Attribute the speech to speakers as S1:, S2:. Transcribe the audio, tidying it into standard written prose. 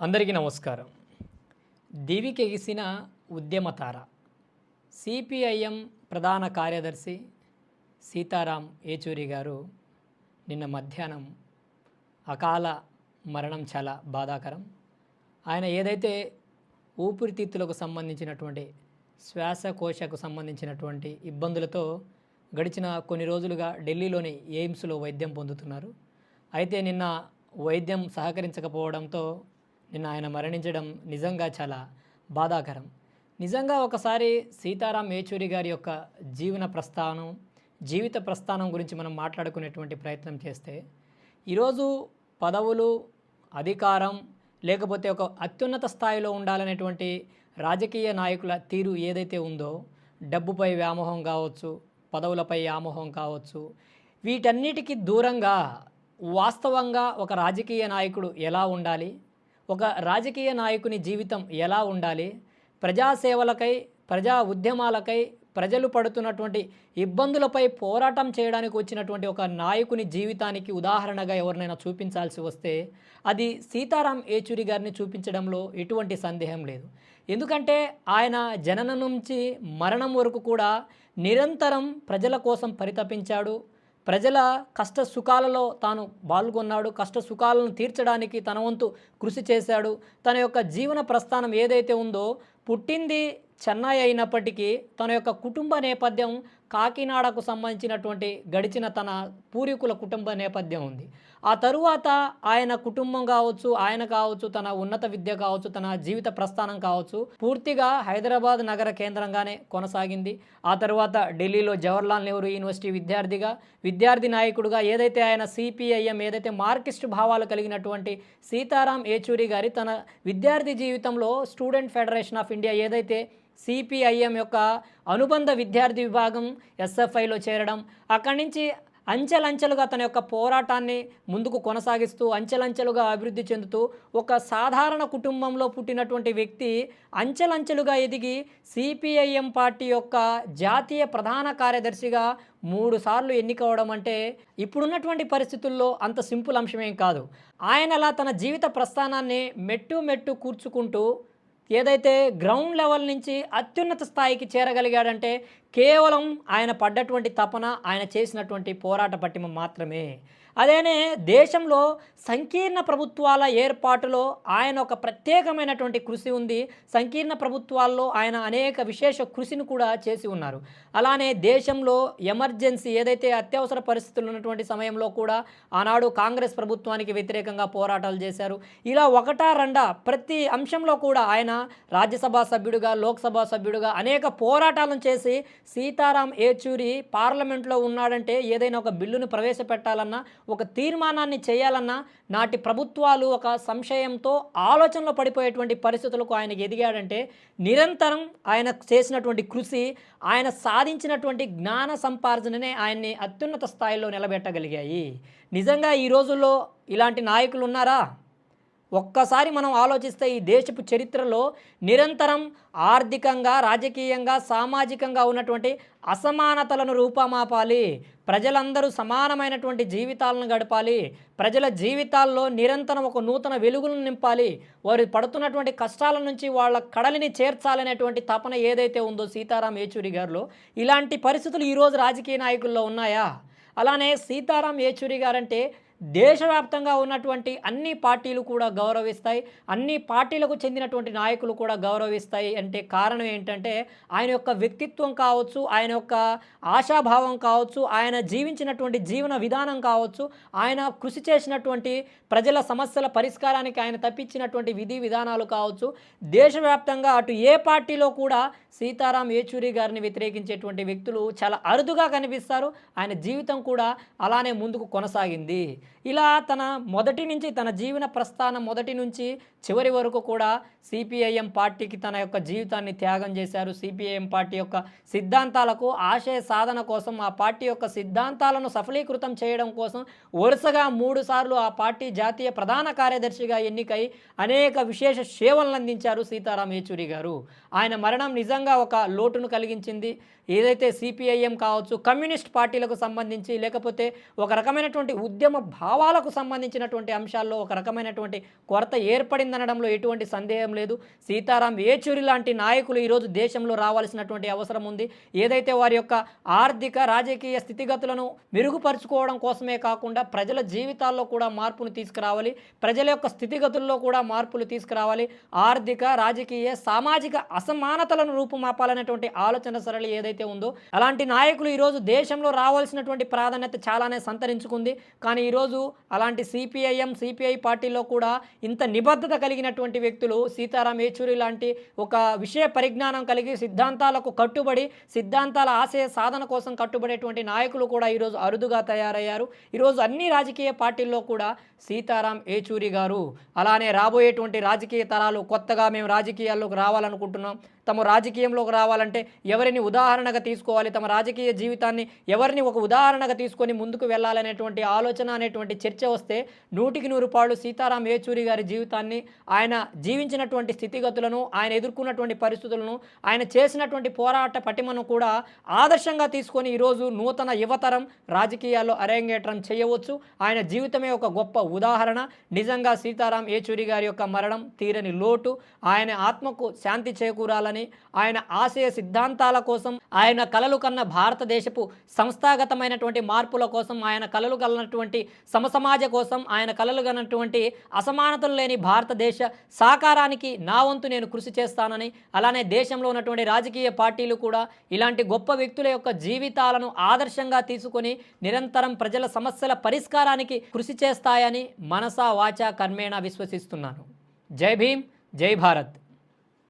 S1: అందరికీ నమస్కారం. దివికెగిసిన ఉద్యమతార సిపిఐఎం ప్రధాన కార్యదర్శి సీతారాం ఏచూరి గారు నిన్న మధ్యాహ్నం అకాల మరణం చాలా బాధాకరం. ఆయన ఏదైతే ఊపిరితిత్తులకు సంబంధించినటువంటి శ్వాసకోశకు సంబంధించినటువంటి ఇబ్బందులతో గడిచిన కొన్ని రోజులుగా ఢిల్లీలోని ఎయిమ్స్లో వైద్యం పొందుతున్నారు. అయితే నిన్న వైద్యం సహకరించకపోవడంతో నిన్న ఆయన మరణించడం నిజంగా చాలా బాధాకరం. నిజంగా ఒకసారి సీతారాం ఏచూరి గారి యొక్క జీవిత ప్రస్థానం గురించి మనం మాట్లాడుకునేటువంటి ప్రయత్నం చేస్తే, ఈరోజు పదవులు, అధికారం లేకపోతే ఒక అత్యున్నత స్థాయిలో ఉండాలనేటువంటి రాజకీయ నాయకుల తీరు ఏదైతే ఉందో, డబ్బుపై వ్యామోహం కావచ్చు, పదవులపై వ్యామోహం కావచ్చు, వీటన్నిటికీ దూరంగా వాస్తవంగా ఒక రాజకీయ నాయకుడు ఎలా ఉండాలి, ఒక రాజకీయ నాయకుని జీవితం ఎలా ఉండాలి, ప్రజాసేవలకై, ప్రజా ఉద్యమాలకై, ప్రజలు పడుతున్నటువంటి ఇబ్బందులపై పోరాటం చేయడానికి వచ్చినటువంటి ఒక నాయకుని జీవితానికి ఉదాహరణగా ఎవరినైనా చూపించాల్సి వస్తే అది సీతారాం ఏచూరి గారిని చూపించడంలో ఎటువంటి సందేహం లేదు. ఎందుకంటే ఆయన జననం నుంచి మరణం వరకు కూడా నిరంతరం ప్రజల కోసం పరితపించాడు. ప్రజల కష్ట సుఖాలలో తాను పాల్గొన్నాడు. కష్ట సుఖాలను తీర్చడానికి తన వంతు కృషి చేశాడు. తన యొక్క జీవన ప్రస్థానం ఏదైతే ఉందో, పుట్టింది చెన్నై అయినప్పటికీ తన యొక్క కుటుంబ నేపథ్యం కాకినాడకు సంబంధించినటువంటి గడిచిన తన పూర్వీకుల కుటుంబ నేపథ్యం ఉంది. ఆ తరువాత ఆయన కుటుంబం కావచ్చు, ఆయన కావచ్చు, తన ఉన్నత విద్య కావచ్చు, తన జీవిత ప్రస్థానం కావచ్చు, పూర్తిగా హైదరాబాద్ నగర కేంద్రంగానే కొనసాగింది. ఆ తర్వాత ఢిల్లీలో జవహర్లాల్ నెహ్రూ యూనివర్సిటీ విద్యార్థి నాయకుడుగా ఏదైతే ఆయన సిపిఐఎం ఏదైతే మార్కిస్ట్ భావాలు కలిగినటువంటి సీతారాం ఏచూరి గారి తన విద్యార్థి జీవితంలో స్టూడెంట్ ఫెడరేషన్ ఆఫ్ ఇండియా ఏదైతే సిపిఐఎం యొక్క అనుబంధ విద్యార్థి విభాగం ఎస్ఎఫ్ఐలో చేరడం, అక్కడి నుంచి అంచెలంచెలుగా తన యొక్క పోరాటాన్ని ముందుకు కొనసాగిస్తూ అంచెలంచెలుగా అభివృద్ధి చెందుతూ ఒక సాధారణ కుటుంబంలో పుట్టినటువంటి వ్యక్తి అంచెలంచెలుగా ఎదిగి సిపిఐఎం పార్టీ యొక్క జాతీయ ప్రధాన కార్యదర్శిగా 3 సార్లు ఎన్నికవడం అంటే ఇప్పుడున్నటువంటి పరిస్థితుల్లో అంత సింపుల్ అంశమేం కాదు. ఆయన అలా తన జీవిత ప్రస్థానాన్ని మెట్టు కూర్చుకుంటూ ఏదైతే గ్రౌండ్ లెవెల్ నుంచి అత్యున్నత స్థాయికి చేరగలిగాడంటే కేవలం ఆయన పడ్డటువంటి తపన, ఆయన చేసినటువంటి పోరాట పటిమ మాత్రమే. అదేనే దేశంలో సంకీర్ణ ప్రభుత్వాల ఏర్పాటులో ఆయన ఒక ప్రత్యేకమైనటువంటి కృషి ఉంది. సంకీర్ణ ప్రభుత్వాల్లో ఆయన అనేక విశేష కృషిని కూడా చేసి ఉన్నారు. అలానే దేశంలో ఎమర్జెన్సీ ఏదైతే అత్యవసర పరిస్థితులు ఉన్నటువంటి సమయంలో కూడా ఆనాడు కాంగ్రెస్ ప్రభుత్వానికి వ్యతిరేకంగా పోరాటాలు చేశారు. ఇలా ఒకటా రెండా ప్రతి అంశంలో కూడా ఆయన రాజ్యసభ సభ్యుడిగా, లోక్సభ సభ్యుడిగా అనేక పోరాటాలను చేసి సీతారాం ఏచూరి పార్లమెంట్లో ఉన్నాడంటే ఏదైనా ఒక బిల్లును ప్రవేశపెట్టాలన్నా, ఒక తీర్మానాన్ని చేయాలన్నా నాటి ప్రభుత్వాలు ఒక సంశయంతో ఆలోచనలో పడిపోయేటువంటి పరిస్థితులకు ఆయనకి ఎదిగాడంటే నిరంతరం ఆయన చేసినటువంటి కృషి, ఆయన సాధించినటువంటి జ్ఞాన సంపార్జననే ఆయన్ని అత్యున్నత స్థాయిలో నిలబెట్టగలిగాయి. నిజంగా ఈ రోజుల్లో ఇలాంటి నాయకులు ఉన్నారా? ఒక్కసారి మనం ఆలోచిస్తే ఈ దేశపు చరిత్రలో నిరంతరం ఆర్థికంగా, రాజకీయంగా, సామాజికంగా ఉన్నటువంటి అసమానతలను రూపమాపాలి, ప్రజలందరూ సమానమైనటువంటి జీవితాలను గడపాలి, ప్రజల జీవితాల్లో నిరంతరం ఒక నూతన వెలుగులను నింపాలి, వారు పడుతున్నటువంటి కష్టాల నుంచి వాళ్ళ కడలిని చేర్చాలనేటువంటి తపన ఏదైతే ఉందో సీతారాం ఏచూరి గారిలో, ఇలాంటి పరిస్థితులు ఈరోజు రాజకీయ నాయకుల్లో ఉన్నాయా? అలానే సీతారాం ఏచూరి గారంటే దేశవ్యాప్తంగా ఉన్నటువంటి అన్ని పార్టీలు కూడా గౌరవిస్తాయి, అన్ని పార్టీలకు చెందినటువంటి నాయకులు కూడా గౌరవిస్తాయి. అంటే కారణం ఏంటంటే ఆయన యొక్క వ్యక్తిత్వం కావచ్చు, ఆయన యొక్క ఆశాభావం కావచ్చు, ఆయన జీవించినటువంటి జీవన విధానం కావచ్చు, ఆయన కృషి చేసినటువంటి ప్రజల సమస్యల పరిష్కారానికి ఆయన తప్పించినటువంటి విధి విధానాలు కావచ్చు, దేశవ్యాప్తంగా అటు ఏ పార్టీలో కూడా సీతారాం ఏచూరి గారిని వ్యతిరేకించేటువంటి వ్యక్తులు చాలా అరుదుగా కనిపిస్తారు. ఆయన జీవితం కూడా అలానే ముందుకు కొనసాగింది. ఇలా తన జీవన ప్రస్థానం మొదటి నుంచి చివరి వరకు కూడా సిపిఐఎం పార్టీకి తన యొక్క జీవితాన్ని త్యాగం చేశారు. సిపిఐఎం పార్టీ యొక్క సిద్ధాంతాలకు ఆశయ సాధన కోసం, ఆ పార్టీ యొక్క సిద్ధాంతాలను సఫలీకృతం చేయడం కోసం వరుసగా 3 సార్లు ఆ పార్టీ జాతీయ ప్రధాన కార్యదర్శిగా ఎన్నికై అనేక విశేష సేవలను అందించారు సీతారాం ఏచూరి గారు. ఆయన మరణం నిజంగా ఒక లోటును కలిగించింది. ఏదైతే సిపిఐఎం కావచ్చు, కమ్యూనిస్ట్ పార్టీలకు సంబంధించి, లేకపోతే ఒక రకమైనటువంటి ఉద్యమ భావాలకు సంబంధించినటువంటి అంశాల్లో ఒక రకమైనటువంటి కొరత ఏర్పడిందనడంలో ఎటువంటి సందేహం లేదు. సీతారాం ఏచూరి లాంటి నాయకులు ఈరోజు దేశంలో రావాల్సినటువంటి అవసరం ఉంది. ఏదైతే వారి యొక్క ఆర్థిక రాజకీయ స్థితిగతులను మెరుగుపరుచుకోవడం కోసమే కాకుండా ప్రజల జీవితాల్లో కూడా మార్పును తీసుకురావాలి, ప్రజల యొక్క స్థితిగతుల్లో కూడా మార్పులు తీసుకురావాలి, ఆర్థిక రాజకీయ సామాజిక అసమానతలను రూపుమాపాలనేటువంటి ఆలోచన సరళి ఏదైతే ఉందో అలాంటి నాయకులు ఈరోజు దేశంలో రావాల్సినటువంటి ప్రాధాన్యత చాలానే సంతరించుకుంది. కానీ ఈరోజు అలాంటి సిపిఐఎం సిపిఐ పార్టీలో కూడా ఇంత నిబద్ధత కలిగినటువంటి వ్యక్తులు సీతారాం ఏచూరి లాంటి ఒక విషయ పరిజ్ఞానం కలిగి సిద్ధాంతాలకు కట్టుబడి సిద్ధాంతాల ఆశయ సాధన కోసం కట్టుబడేటువంటి నాయకులు కూడా ఈరోజు అరుదుగా తయారయ్యారు. ఈరోజు అన్ని రాజకీయ పార్టీల్లో కూడా సీతారాం ఏచూరి గారు అలానే రాబోయేటువంటి రాజకీయ తరాలు కొత్తగా మేము రాజకీయాల్లోకి రావాలనుకుంటున్నాం, తమ రాజకీయంలోకి రావాలంటే ఎవరిని ఉదాహరణగా తీసుకోవాలి, తమ రాజకీయ జీవితాన్ని ఎవరిని ఒక ఉదాహరణగా తీసుకొని ముందుకు వెళ్ళాలనేటువంటి ఆలోచన అనేటువంటి చర్చ వస్తే 100% సీతారాం ఏచూరి గారి జీవితాన్ని, ఆయన జీవించినటువంటి స్థితిగతులను, ఆయన ఎదుర్కొన్నటువంటి పరిస్థితులను, ఆయన చేసినటువంటి పోరాట పటిమను కూడా ఆదర్శంగా తీసుకొని ఈరోజు నూతన యువతరం రాజకీయాల్లో అరంగేట్రం చేయవచ్చు. ఆయన జీవితమే ఒక గొప్ప ఉదాహరణ. నిజంగా సీతారాం ఏచూరి గారి యొక్క మరణం తీరని లోటు. ఆయన ఆత్మకు శాంతి చేకూరాలని, ఆయన ఆశయ సిద్ధాంతాల కోసం, ఆయన కలలు కన్న భారతదేశపు సంస్థాగతమైనటువంటి మార్పుల కోసం, ఆయన కలలు కన్నటువంటి సమసమాజ కోసం, ఆయన కలలు కన్నటువంటి అసమానతలు లేని భారతదేశ సాకారానికి నా వంతు నేను కృషి చేస్తానని, అలానే దేశంలో ఉన్నటువంటి రాజకీయ పార్టీలు కూడా ఇలాంటి గొప్ప వ్యక్తుల యొక్క జీవితాలను ఆదర్శంగా తీసుకొని నిరంతరం ప్రజల సమస్యల పరిష్కారానికి కృషి చేస్తాయని మనసా వాచా కర్మేణ విశ్వసిస్తున్నాను. జై భీమ్, జై భారత్.